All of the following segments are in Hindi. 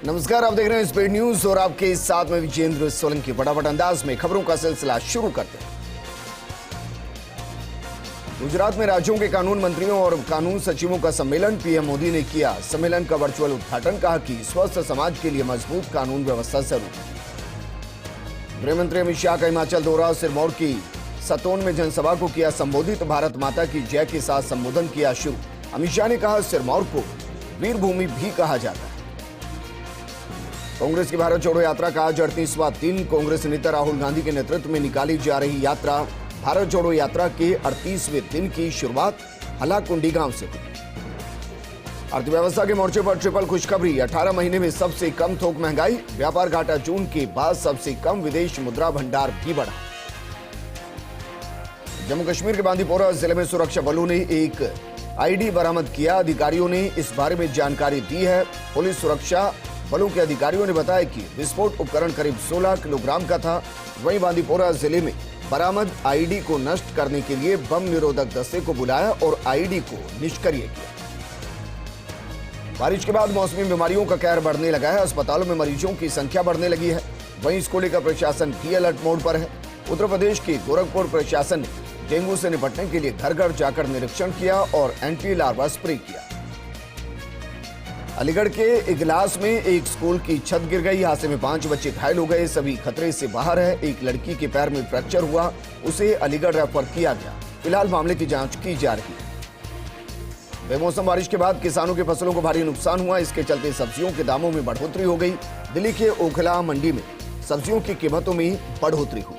नमस्कार, आप देख रहे हैं स्पीड न्यूज और आपके साथ में विजेंद्र सोलंकी। फटाफट अंदाज में खबरों का सिलसिला शुरू करते हैं। गुजरात में राज्यों के कानून मंत्रियों और कानून सचिवों का सम्मेलन पीएम मोदी ने किया। सम्मेलन का वर्चुअल उद्घाटन। कहा कि स्वस्थ समाज के लिए मजबूत कानून व्यवस्था जरूरी। गृह मंत्री अमित शाह का हिमाचल दौरा। सिरमौर की सतोन में जनसभा को किया संबोधित। भारत माता की जय के साथ संबोधन किया शुरू। अमित शाह ने कहा सिरमौर को वीर भूमि भी कहा जाता है। कांग्रेस की भारत जोड़ो यात्रा का आज 38वां दिन। कांग्रेस नेता राहुल गांधी के नेतृत्व में निकाली जा रही यात्रा भारत जोड़ो यात्रा के 38वें दिन की शुरुआत हलाकुंडी गांव से हुई। अर्थव्यवस्था के मोर्चे पर ट्रिपल खुशखबरी। 18 महीने में सबसे कम थोक महंगाई। व्यापार घाटा जून के बाद सबसे कम। विदेश मुद्रा भंडार भी बढ़ा। जम्मू कश्मीर के बांदीपोरा जिले में सुरक्षा बलों ने एक आईडी बरामद किया। अधिकारियों ने इस बारे में जानकारी दी है। पुलिस सुरक्षा बलों के अधिकारियों ने बताया कि विस्फोट उपकरण करीब 16 किलोग्राम का था। वहीं बांदीपोरा जिले में बरामद आईडी को नष्ट करने के लिए बम निरोधक दस्ते को बुलाया और आईडी को निष्क्रिय किया। बारिश के बाद मौसमी बीमारियों का कहर बढ़ने लगा है। अस्पतालों में मरीजों की संख्या बढ़ने लगी है। वहीं इसको लेकर प्रशासन भी अलर्ट मोड पर है। उत्तर प्रदेश के गोरखपुर प्रशासन ने डेंगू से निपटने के लिए घर घर जाकर निरीक्षण किया और एंटी लार्वा स्प्रे किया। अलीगढ़ के इगलास में एक स्कूल की छत गिर गई। हादसे में 5 बच्चे घायल हो गए। सभी खतरे से बाहर है। एक लड़की के पैर में फ्रैक्चर हुआ, उसे अलीगढ़ रेफर किया गया। फिलहाल मामले की जांच की जा रही है। बेमौसम बारिश के बाद किसानों की फसलों को भारी नुकसान हुआ। इसके चलते सब्जियों के दामों में बढ़ोतरी हो गई। दिल्ली के ओखला मंडी में सब्जियों की कीमतों में बढ़ोतरी हुई।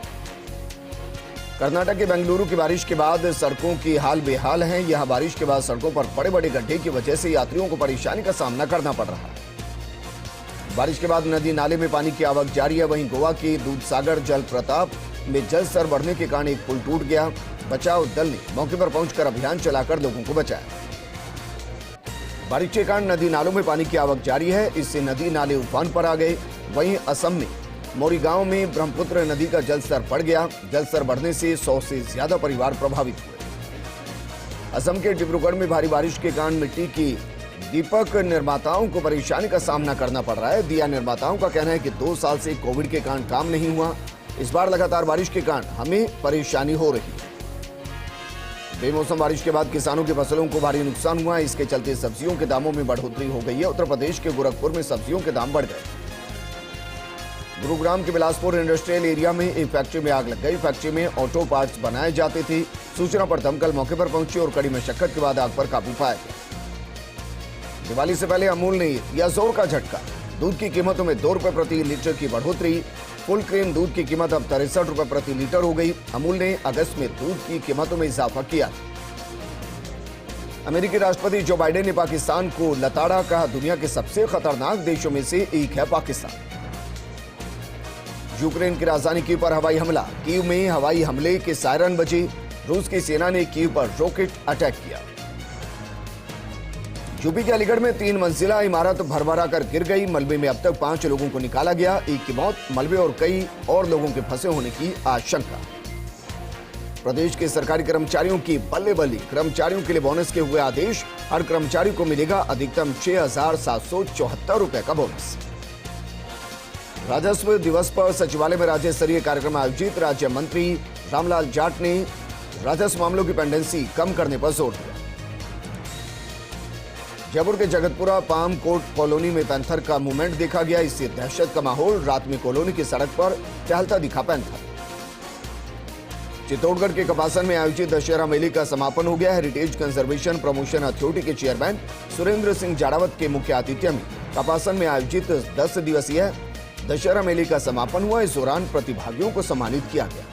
कर्नाटक के बेंगलुरु की बारिश के बाद सड़कों की हाल बेहाल हैं। यहां बारिश के बाद सड़कों पर बड़े बड़े गड्ढे की वजह से यात्रियों को परेशानी का सामना करना पड़ रहा है। बारिश के बाद नदी नाले में पानी की आवक जारी है। वहीं गोवा के दूधसागर जल प्रताप में जल स्तर बढ़ने के कारण एक पुल टूट गया। बचाव दल ने मौके पर पहुंचकर अभियान चलाकर लोगों को बचाया। बारिश के कारण नदी नालों में पानी की आवक जारी है। इससे नदी नाले उफान पर आ गए। वहीं असम में मोरीगांव में ब्रह्मपुत्र नदी का जलस्तर बढ़ गया। जलस्तर बढ़ने से 100 से ज्यादा परिवार प्रभावित हुए। असम के डिब्रूगढ़ में भारी बारिश के कारण मिट्टी की दीपक निर्माताओं को परेशानी का सामना करना पड़ रहा है। दिया निर्माताओं का कहना है कि 2 साल से कोविड के कारण काम नहीं हुआ। इस बार लगातार बारिश के कारण हमें परेशानी हो रही है। बेमौसम बारिश के बाद किसानों की फसलों को भारी नुकसान हुआ। इसके चलते सब्जियों के दामों में बढ़ोतरी हो गई है। उत्तर प्रदेश के गोरखपुर में सब्जियों के दाम बढ़ गए। गुरुग्राम के बिलासपुर इंडस्ट्रियल एरिया में एक फैक्ट्री में आग लग गई। फैक्ट्री में ऑटो पार्ट्स बनाए जाते थे। सूचना पर दमकल मौके पर पहुंची और कड़ी मशक्कत के बाद आग पर काबू पाया गया। दिवाली से पहले अमूल ने दिया जोर का झटका। दूध की कीमतों में 2 रुपए प्रति लीटर की बढ़ोतरी। फुल क्रीम दूध की कीमत अब 63 रुपए प्रति लीटर हो गई। अमूल ने अगस्त में दूध की कीमतों में इजाफा किया। अमेरिकी राष्ट्रपति जो बाइडेन ने पाकिस्तान को लताड़ा। कहा दुनिया के सबसे खतरनाक देशों में से एक है पाकिस्तान। यूक्रेन की राजधानी कीव पर हवाई हमला। कीव में हवाई हमले के सायरन बजे। रूस की सेना ने कीव पर रॉकेट अटैक किया। यूपी के अलीगढ़ में 3 मंजिला इमारत भरभरा कर गिर गई। मलबे में अब तक 5 लोगों को निकाला गया। एक की मौत, मलबे और कई और लोगों के फंसे होने की आशंका। प्रदेश के सरकारी कर्मचारियों की बल्ले बल्ली। कर्मचारियों के लिए बोनस के हुए आदेश। हर कर्मचारी को मिलेगा अधिकतम 6,774 रुपए का बोनस। राजस्व दिवस पर सचिवालय में राज्य स्तरीय कार्यक्रम आयोजित। राज्य मंत्री रामलाल जाट ने राजस्व मामलों की पेंडेंसी कम करने पर जोर दिया। जयपुर के जगतपुरा पाम कोर्ट कॉलोनी में पैंथर का मूवमेंट देखा गया। इससे दहशत का माहौल। रात में कॉलोनी की सड़क पर टहलता दिखा पैंथर। चित्तौड़गढ़ के कपासन में आयोजित दशहरा मेले का समापन हो गया। हेरिटेज कंजर्वेशन प्रमोशन अथॉरिटी के चेयरमैन सुरेंद्र सिंह जाड़ावत के मुख्य आतिथ्य में कपासन में आयोजित 10 दिवसीय दशहरा मेले का समापन हुआ। इस दौरान प्रतिभागियों को सम्मानित किया गया।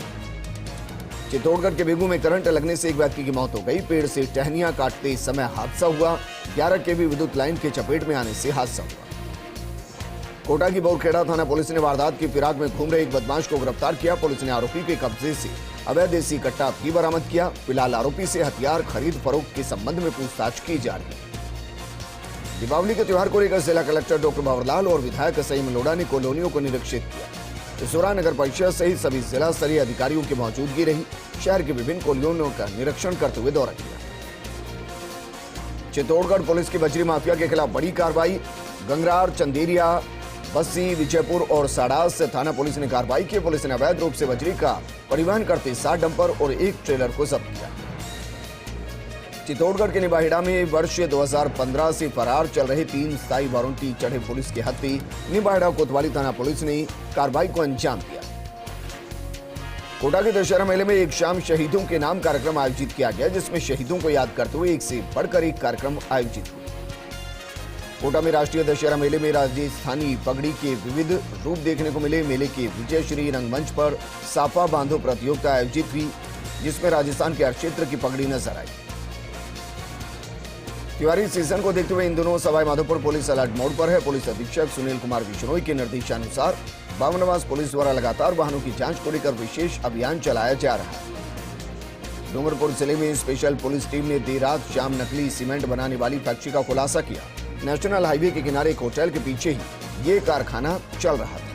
चित्तौड़गढ़ के बेगू में करंट लगने से एक व्यक्ति की मौत हो गई। पेड़ से टहनियां काटते समय हादसा हुआ। 11 केवी विद्युत लाइन के चपेट में आने से हादसा हुआ। कोटा की बोरखेड़ा थाना पुलिस ने वारदात की फिराक में घूम रहे एक बदमाश को गिरफ्तार किया। पुलिस ने आरोपी के कब्जे से अवैध देसी कट्टा भी बरामद किया। फिलहाल आरोपी से हथियार खरीद फरोख्त के संबंध में पूछताछ की जा रही है। दीपावली के त्योहार को लेकर जिला कलेक्टर डॉक्टर भंवरलाल और विधायक सईम लोढ़ा ने कॉलोनियों को निरीक्षित किया। इस दौरान नगर परिषद सहित सभी जिला स्तरीय अधिकारियों की मौजूदगी रही। शहर के विभिन्न कॉलोनियों का निरीक्षण करते हुए दौरा किया। चित्तौड़गढ़ पुलिस की बजरी माफिया के खिलाफ बड़ी कार्रवाई। गंगरार, चंदेरिया, बस्सी, विजयपुर और साडास थाना पुलिस ने कार्रवाई की। पुलिस ने अवैध रूप से बजरी का परिवहन करते 60 डंपर और एक ट्रेलर को जब्त किया। चित्तौड़गढ़ के निबाहेड़ा में वर्ष 2015 से फरार चल रहे 3 स्थायी वारंटी चढ़े पुलिस के हत्थे निबाहेड़ा कोतवाली थाना पुलिस ने कार्रवाई को अंजाम दिया। कोटा के दशहरा मेले में एक शाम शहीदों के नाम कार्यक्रम आयोजित किया गया, जिसमें शहीदों को याद करते हुए एक से बढ़कर एक कार्यक्रम आयोजित हुए। कोटा में राष्ट्रीय दशहरा मेले में राजस्थानी पगड़ी के विविध रूप देखने को मिले। मेले के विजयश्री रंगमंच पर साफा बांधो प्रतियोगिता आयोजित हुई, जिसमें राजस्थान के हर क्षेत्र की पगड़ी नजर आई। त्योहारी सीजन को देखते हुए इन दिनों Sawai Madhopur police alert mode पर है। पुलिस अधीक्षक सुनील कुमार बिश्नोई के निर्देशानुसार बावनवास पुलिस द्वारा लगातार वाहनों की जांच को लेकर विशेष अभियान चलाया जा रहा है। डूंगरपुर जिले में स्पेशल पुलिस टीम ने देर रात शाम नकली सीमेंट बनाने वाली फैक्ट्री का खुलासा किया। नेशनल हाईवे के किनारे एक होटल के पीछे ही ये कारखाना चल रहा था।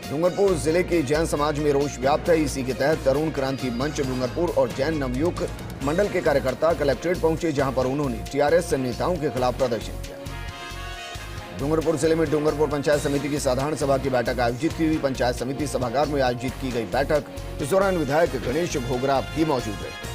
डूंगरपुर जिले के जैन समाज में रोष व्याप्त है। इसी के तहत तरुण क्रांति मंच डूंगरपुर और जैन नवयुग मंडल के कार्यकर्ता कलेक्ट्रेट पहुंचे, जहां पर उन्होंने टीआरएस नेताओं के खिलाफ प्रदर्शन किया। डूंगरपुर जिले में डूंगरपुर पंचायत समिति की साधारण सभा की बैठक आयोजित की हुई। पंचायत समिति सभागार में आयोजित की गई बैठक, इस दौरान विधायक गणेश घोगरा भी मौजूद रहे।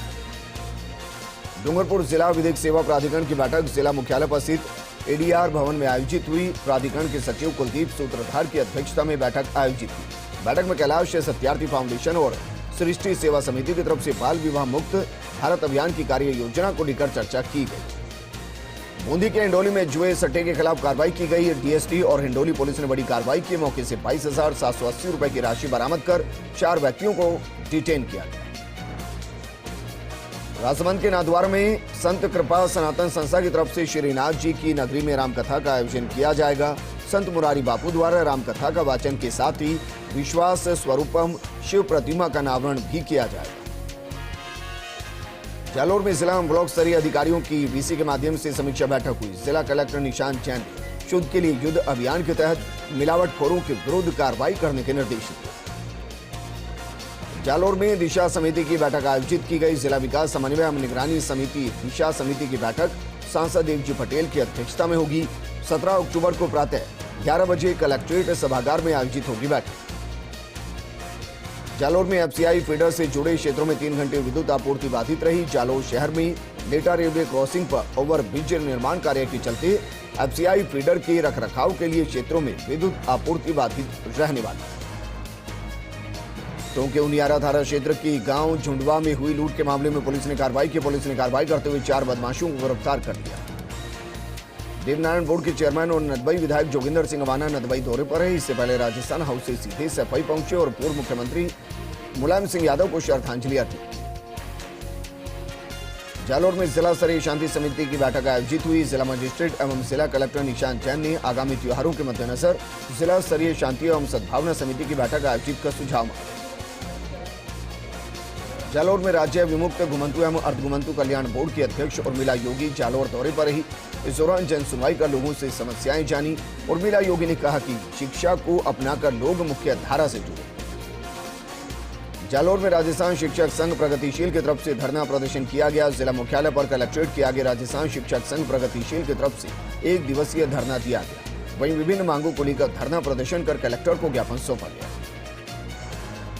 डूंगरपुर जिला विधिक सेवा प्राधिकरण की बैठक जिला मुख्यालय पर स्थित एडीआर भवन में आयोजित हुई। प्राधिकरण के सचिव कुलदीप सूत्रधार की अध्यक्षता में बैठक आयोजित हुई। बैठक में कैलाश सत्यार्थी फाउंडेशन और सृष्टि सेवा समिति की तरफ से बाल विवाह मुक्त भारत अभियान की कार्य योजना को लेकर चर्चा की गई। बूंदी के हिंडोली में जुए सट्टे के खिलाफ कार्रवाई की गई। डीएसटी और हिंडोली पुलिस ने बड़ी कार्रवाई की। मौके से 22,780 रुपए की राशि बरामद कर 4 व्यक्तियों को डिटेन किया गया। राजसमंद के नाथद्वारा में संत कृपा सनातन संस्था की तरफ से श्रीनाथ जी की नगरी में रामकथा का आयोजन किया जाएगा। संत मुरारी बापू द्वारा रामकथा का वाचन के साथ ही विश्वास स्वरूपम शिव प्रतिमा का अनावरण भी किया जाएगा। जालोर में जिला ब्लॉक स्तरीय अधिकारियों की वीसी के माध्यम से समीक्षा बैठक हुई। जिला कलेक्टर निशांत जैन ने शुद्ध के लिए युद्ध अभियान के तहत मिलावटखोरों के विरुद्ध कार्रवाई करने के निर्देश दिए। जालोर में दिशा समिति की बैठक आयोजित की गई। जिला विकास समन्वय एवं निगरानी समिति दिशा समिति की बैठक सांसद देवजी पटेल की अध्यक्षता में होगी। 17 अक्टूबर को प्रातः 11 बजे कलेक्ट्रेट सभागार में आयोजित होगी बैठक। जालोर में एफसीआई फीडर से जुड़े क्षेत्रों में 3 घंटे विद्युत आपूर्ति बाधित रही। जालोर शहर में डेटा रेलवे क्रॉसिंग पर ओवरब्रिज निर्माण कार्य के चलते एफसीआई फीडर के रखरखाव के लिए क्षेत्रों में विद्युत आपूर्ति बाधित रहने वाली। टोंक के उनियारा थाना क्षेत्र की गांव झुंडवा में हुई लूट के मामले में पुलिस ने कार्रवाई की। पुलिस ने कार्रवाई करते हुए 4 बदमाशों को गिरफ्तार कर लिया। देवनारायण बोर्ड के चेयरमैन और नदबई विधायक जोगिंदर सिंह अवाना नदबई दौरे पर है। इससे पहले राजस्थान हाउस से सीधे सफाई पहुंचे और पूर्व मुख्यमंत्री मुलायम सिंह यादव को श्रद्धांजलि अर्पित। जालोर में जिला स्तरीय शांति समिति की बैठक आयोजित हुई। जिला मजिस्ट्रेट एवं जिला कलेक्टर निशांत जैन ने आगामी त्योहारों के मद्देनजर जिला स्तरीय शांति एवं सद्भावना समिति की बैठक आयोजित कर सुझाव मांगे। जालोर में राज्य विमुक्त घुमंतु एवं अर्धघुमंतु कल्याण बोर्ड के अध्यक्ष उर्मिला योगी जालोर दौरे पर रही। इस दौरान जन सुनवाई कर लोगों से समस्याएं जानी। उर्मिला योगी ने कहा कि शिक्षा को अपनाकर लोग मुख्य धारा से जुड़े। जालोर में राजस्थान शिक्षक संघ प्रगतिशील की तरफ से धरना प्रदर्शन किया गया। जिला मुख्यालय पर कलेक्ट्रेट के आगे राजस्थान शिक्षक संघ प्रगतिशील की तरफ से 1 दिवसीय धरना दिया गया। वहीं विभिन्न मांगों को लेकर धरना प्रदर्शन कर कलेक्टर को ज्ञापन सौंपा गया।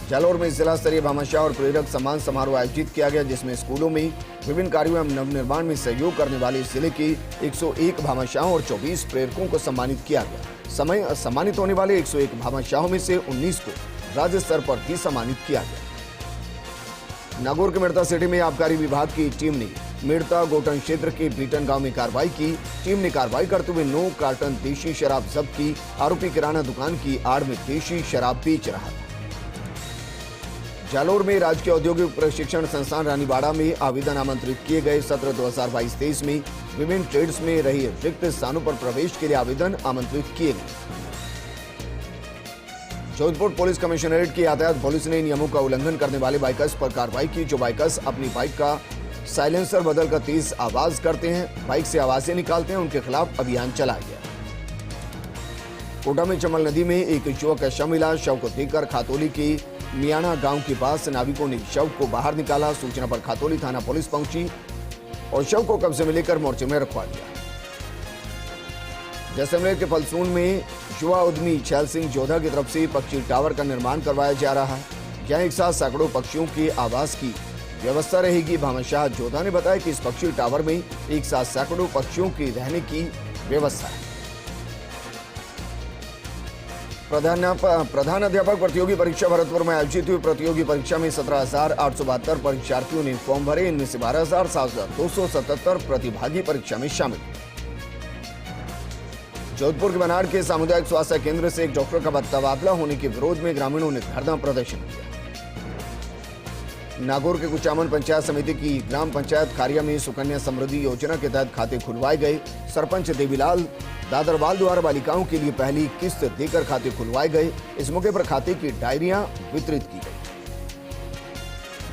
जालोर में जिला स्तरीय भामाशाह और प्रेरक सम्मान समारोह आयोजित किया गया, जिसमें स्कूलों में विभिन्न कार्यों एवं नवनिर्माण में सहयोग करने वाले जिले के 101 भामाशाहों और 24 प्रेरकों को सम्मानित किया गया। सम्मानित होने वाले 101 भामाशाहों में से 19 को राज्य स्तर पर भी सम्मानित किया गया। नागौर के मेड़ता सिटी में आबकारी विभाग की टीम ने मेड़ता गोटन क्षेत्र के बीटन गांव में कार्रवाई की। टीम ने कार्रवाई करते हुए 9 कार्टन देशी शराब जब्त की। आरोपी किराना दुकान की आड़ में देशी शराब बेच रहा था। जालोर में राजकीय औद्योगिक प्रशिक्षण संस्थान रानीबाड़ा में आवेदन आमंत्रित किए गए। सत्र 2022-23 में विभिन्न ट्रेड्स में रही रिक्त स्थानों पर प्रवेश के लिए आवेदन आमंत्रित किए गए। जोधपुर पुलिस कमिश्नरेट की यातायात पुलिस ने नियमों का उल्लंघन करने वाले बाइकर्स पर कार्रवाई की। जो बाइकर्स अपनी बाइक का साइलेंसर बदलकर तेज आवाज करते हैं, बाइक से आवाजें निकालते हैं, उनके खिलाफ अभियान चलाया गया। कोटा में चमल नदी में एक युवक का शव मिला। शव को देखकर खातोली की मियाना गांव के पास नाविकों ने शव को बाहर निकाला। सूचना पर खातोली थाना पुलिस पहुंची और शव को कब्जे में लेकर मोर्चे में रखवा दिया। जैसलमेर के फलसून में युवा उद्यमी छैल सिंह जोधा की तरफ से पक्षी टावर का निर्माण करवाया जा रहा है। यहाँ एक साथ सैकड़ों पक्षियों के आवास की व्यवस्था रहेगी। भामाशाह जोधा ने बताया कि इस पक्षी टावर में एक साथ सैकड़ों पक्षियों के रहने की व्यवस्था है। प्रधान अध्यापक प्रतियोगी परीक्षा भरतपुर में आयोजित हुई प्रतियोगी परीक्षा में 17,872 परीक्षार्थियों ने फॉर्म भरे। इनमें से 12,277 प्रतिभागी परीक्षा में शामिल। जोधपुर के बनाड़ के सामुदायिक स्वास्थ्य केंद्र से एक डॉक्टर का तबादला होने के विरोध में ग्रामीणों ने धरना प्रदर्शन किया। नागौर के कुचामन पंचायत समिति की ग्राम पंचायत खारिया में सुकन्या समृद्धि योजना के तहत खाते खुलवाए गए। सरपंच देवीलाल दादरवाल द्वारा बालिकाओं के लिए पहली किस्त देकर खाते खुलवाए गए। इस मौके पर खाते की डायरियां वितरित की गई।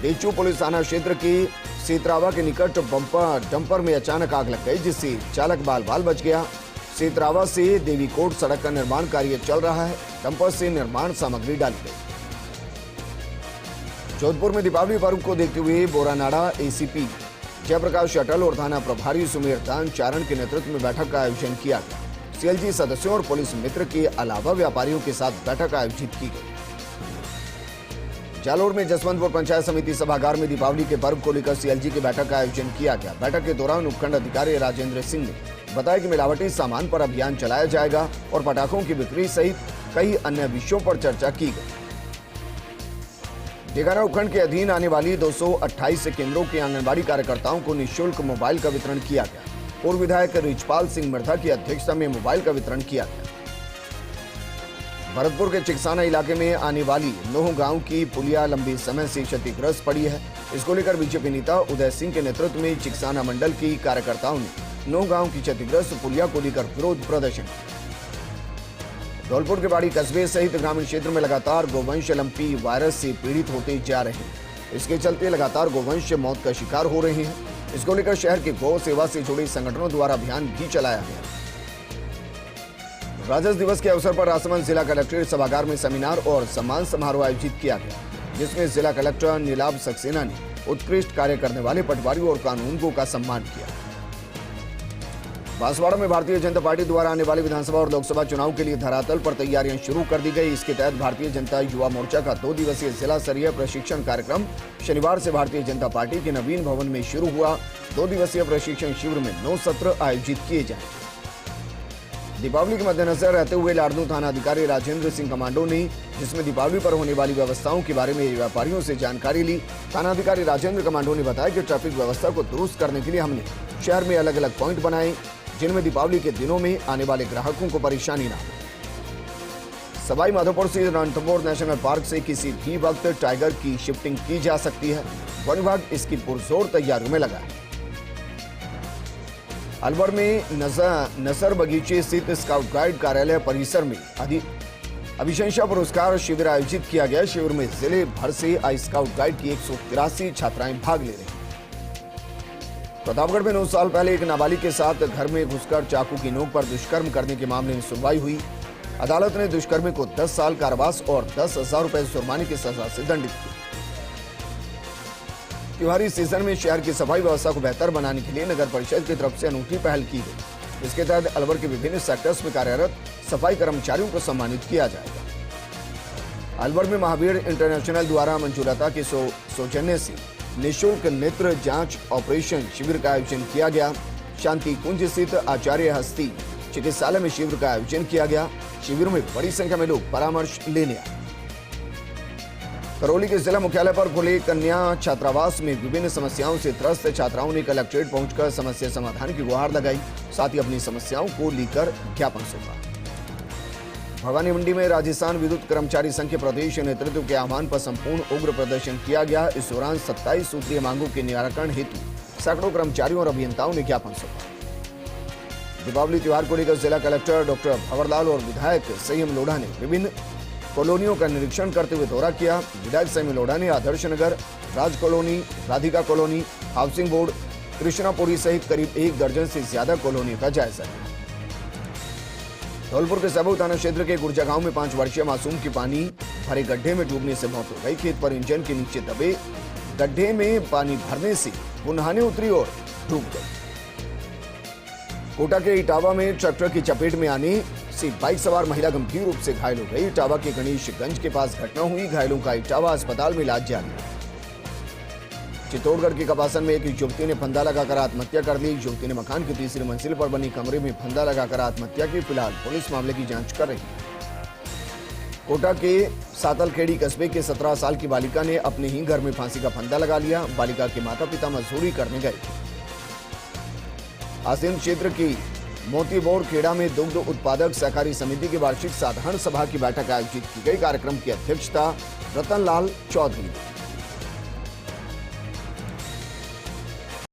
देचू पुलिस थाना क्षेत्र के सेतरावा के निकट डंपर में अचानक आग लग गई, जिससे चालक बाल बाल बच गया। सेतरावा से देवीकोट सड़क का निर्माण कार्य चल रहा है। डंपर से निर्माण सामग्री डाली गई। जोधपुर में दीपावली पर्व को देखते हुए बोरानाड़ा एसीपी जयप्रकाश अटल और थाना प्रभारी सुमेर दान चारण के नेतृत्व में बैठक का आयोजन किया गया। सीएलजी सदस्यों और पुलिस मित्र के अलावा व्यापारियों के साथ बैठक आयोजित की गई। जालोर में जसवंतपुर पंचायत समिति सभागार में दीपावली के पर्व को लेकर सीएलजी की बैठक का आयोजन किया गया। बैठक के दौरान उपखंड अधिकारी राजेंद्र सिंह ने बताया कि मिलावटी सामान पर अभियान चलाया जाएगा और पटाखों की बिक्री सहित कई अन्य विषयों पर चर्चा की गई। डेगाना उपखंड के अधीन आने वाली 228 केंद्रों के आंगनबाड़ी कार्यकर्ताओं को निःशुल्क मोबाइल का वितरण किया गया। पूर्व विधायक रिचपाल सिंह मिर्धा की अध्यक्षता में मोबाइल का वितरण किया गया। भरतपुर के चिकसाना इलाके में आने वाली नोह गांव की पुलिया लंबी समय से क्षतिग्रस्त पड़ी है। इसको लेकर बीजेपी नेता उदय सिंह के नेतृत्व में चिकसाना मंडल की कार्यकर्ताओं ने नोह गांव की क्षतिग्रस्त पुलिया को लेकर विरोध प्रदर्शन किया। धौलपुर के बाड़ी कस्बे सहित ग्रामीण क्षेत्र में लगातार गोवंश लंपी वायरस से पीड़ित होते जा रहे हैं। इसके चलते लगातार गोवंश मौत का शिकार हो रहे हैं। इसको लेकर शहर के गौ सेवा से जुड़े संगठनों द्वारा अभियान भी चलाया गया। राजस दिवस के अवसर पर राजसमंद जिला कलेक्ट्रेट सभागार में सेमिनार और सम्मान समारोह आयोजित किया गया, जिसमें जिला कलेक्टर नीलाभ सक्सेना ने उत्कृष्ट कार्य करने वाले पटवारियों और कानूनगों का सम्मान किया। बांसवाड़ा में भारतीय जनता पार्टी द्वारा आने वाले विधानसभा और लोकसभा चुनाव के लिए धरातल पर तैयारियां शुरू कर दी गई। इसके तहत भारतीय जनता युवा मोर्चा का 2 दिवसीय जिला स्तरीय प्रशिक्षण कार्यक्रम शनिवार से भारतीय जनता पार्टी के नवीन भवन में शुरू हुआ। 2 दिवसीय प्रशिक्षण शिविर में 9 सत्र आयोजित किए जाएंगे। दीपावली के मद्देनजर रहते हुए लाडनू थाना अधिकारी राजेंद्र सिंह कमांडो ने, जिसमें दीपावली पर होने वाली व्यवस्थाओं के बारे में व्यापारियों से जानकारी ली। थाना अधिकारी राजेंद्र कमांडो ने बताया कि ट्रैफिक व्यवस्था को दुरुस्त करने के लिए हमने शहर में अलग अलग पॉइंट बनाए, जिनमें दीपावली के दिनों में आने वाले ग्राहकों को परेशानी न हो। सवाई माधोपुर से रणथंभौर नेशनल पार्क से किसी भी वक्त टाइगर की शिफ्टिंग की जा सकती है। वन विभाग इसकी पुरजोर तैयारियों में लगा है। अलवर में नसर बगीचे स्थित स्काउट गाइड कार्यालय परिसर में अभिशंसा पुरस्कार शिविर आयोजित किया गया। शिविर में जिले भर से आई स्काउट गाइड की 183 छात्राएं भाग ले रही। प्रतापगढ़ में 9 साल पहले एक नाबालिग के साथ घर में घुसकर चाकू की नोक पर दुष्कर्म करने के मामले में सुनवाई हुई। अदालत ने दुष्कर्मी को 10 साल कारावास और 10,000 रुपए जुर्माने की सजा से दंडित किया। त्योहारी सीजन में शहर की सफाई व्यवस्था को बेहतर बनाने के लिए नगर परिषद की तरफ से अनूठी पहल की गई। इसके तहत अलवर के विभिन्न सेक्टर्स में कार्यरत सफाई कर्मचारियों को सम्मानित किया जाएगा। अलवर में महावीर इंटरनेशनल द्वारा मंजूलता के सौजन्य से निःशुल्क नेत्र जांच ऑपरेशन शिविर का आयोजन किया गया। शांति कुंज स्थित आचार्य हस्ती चिकित्सालय में शिविर का आयोजन किया गया। शिविर में बड़ी संख्या में लोग परामर्श लेने आए। करौली के जिला मुख्यालय पर खुले कन्या छात्रावास में विभिन्न समस्याओं से त्रस्त छात्राओं ने कलेक्ट्रेट पहुंचकर समस्या समाधान की गुहार लगाई। साथ ही अपनी समस्याओं को लेकर ज्ञापन सौंपा। भवानी मंडी में राजस्थान विद्युत कर्मचारी संघ के प्रदेश नेतृत्व के आह्वान पर संपूर्ण उग्र प्रदर्शन किया गया। इस दौरान 27 सूत्रीय मांगों के निराकरण हेतु सैकड़ों कर्मचारियों और अभियंताओं ने ज्ञापन सौंपा। दीपावली त्योहार को लेकर जिला कलेक्टर डॉक्टर भंवरलाल और विधायक संयम लोढ़ा ने विभिन्न कॉलोनियों का निरीक्षण करते हुए दौरा किया। विधायक संयम लोढ़ा ने Adarsh Nagar, Raj colony, Radhika colony, housing board, Krishnapuri सहित करीब 1 दर्जन से ज्यादा कॉलोनियों का जायजा लिया। धौलपुर के सबू थाना क्षेत्र के गुर्जा गांव में 5 वर्षीय मासूम की पानी भरे गड्ढे में डूबने से मौत हो गई। खेत पर इंजन के नीचे दबे गड्ढे में पानी भरने से वो नहाने उतरी और डूब गई। कोटा के इटावा में ट्रैक्टर की चपेट में आने से बाइक सवार महिला गंभीर रूप से घायल हो गई। इटावा के गणेशगंज के पास घटना हुई। घायलों का इटावा अस्पताल में इलाज जारी है। चित्तौड़गढ़ के कपासन में एक युवती ने फंदा लगाकर आत्महत्या कर ली। युवती ने मकान की तीसरी मंजिल पर बनी कमरे में फंदा लगाकर आत्महत्या की। फिलहाल पुलिस मामले की जांच कर रही है। कोटा के सातलखेड़ी कस्बे के 17 साल की बालिका ने अपने ही घर में फांसी का फंदा लगा लिया। बालिका के माता पिता मजदूरी करने गए। आसीन क्षेत्र की मोतीबोर खेड़ा में दुग्ध उत्पादक सहकारी समिति की वार्षिक साधारण सभा की बैठक आयोजित की गई। कार्यक्रम की अध्यक्षता रतनलाल चौधरी।